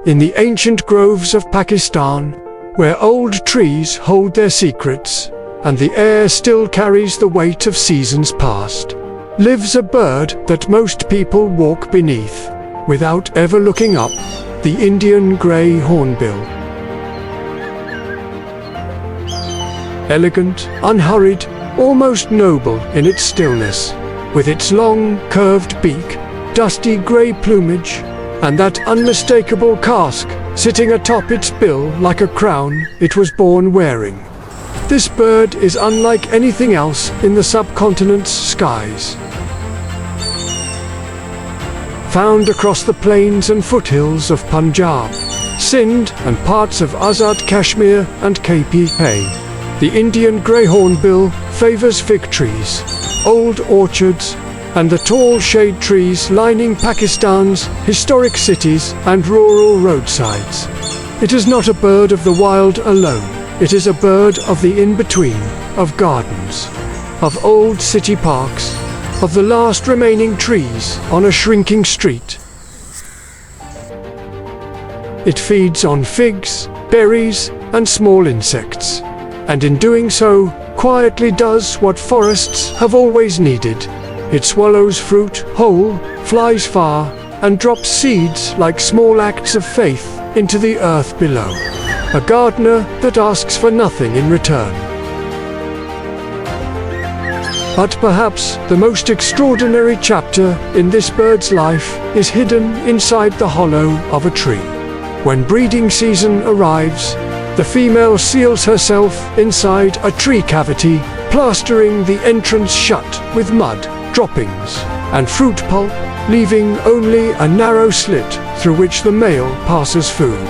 in the ancient groves of Pakistan, where old trees hold their secrets, and the air still carries the weight of seasons past, lives a bird that most people walk beneath, without ever looking up, the Indian Grey Hornbill. Elegant, unhurried, almost noble in its stillness, with its long, curved beak, dusty grey plumage, and that unmistakable casque sitting atop its bill like a crown it was born wearing. This bird is unlike anything else in the subcontinent's skies. Found across the plains and foothills of Punjab, Sindh and parts of Azad Kashmir and KPA, the Indian Grey Hornbill favors fig trees, old orchards, and the tall shade trees lining Pakistan's historic cities and rural roadsides. It is not a bird of the wild alone. It is a bird of the in-between, of gardens, of old city parks, of the last remaining trees on a shrinking street. It feeds on figs, berries, and small insects, and in doing so, quietly does what forests have always needed. It swallows fruit whole, flies far, and drops seeds like small acts of faith into the earth below. A gardener that asks for nothing in return. But perhaps the most extraordinary chapter in this bird's life is hidden inside the hollow of a tree. When breeding season arrives, the female seals herself inside a tree cavity, plastering the entrance shut with mud, droppings, and fruit pulp, leaving only a narrow slit through which the male passes food.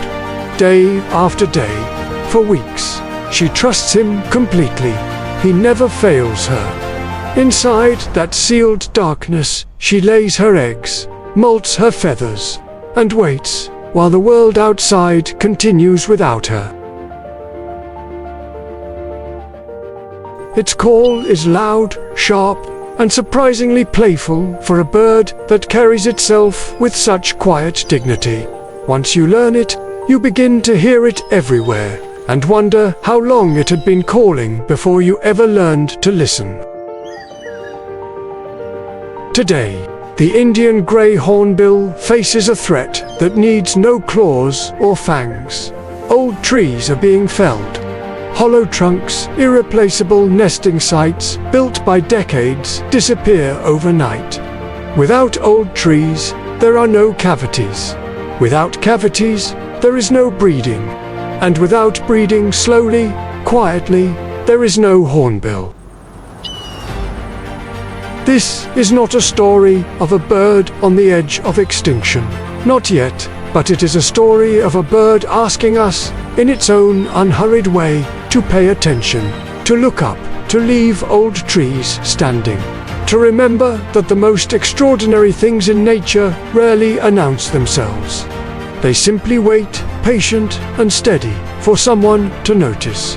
Day after day, for weeks, she trusts him completely. He never fails her. Inside that sealed darkness, she lays her eggs, molts her feathers, and waits while the world outside continues without her. Its call is loud, sharp, and surprisingly playful for a bird that carries itself with such quiet dignity. Once you learn it, you begin to hear it everywhere, and wonder how long it had been calling before you ever learned to listen. Today, the Indian Grey Hornbill faces a threat that needs no claws or fangs. Old trees are being felled. Hollow trunks, irreplaceable nesting sites built by decades, disappear overnight. Without old trees, there are no cavities. Without cavities, there is no breeding. And without breeding slowly, quietly, there is no hornbill. This is not a story of a bird on the edge of extinction. Not yet, but it is a story of a bird asking us, in its own unhurried way, to pay attention, to look up, to leave old trees standing, to remember that the most extraordinary things in nature rarely announce themselves. They simply wait, patient and steady, for someone to notice.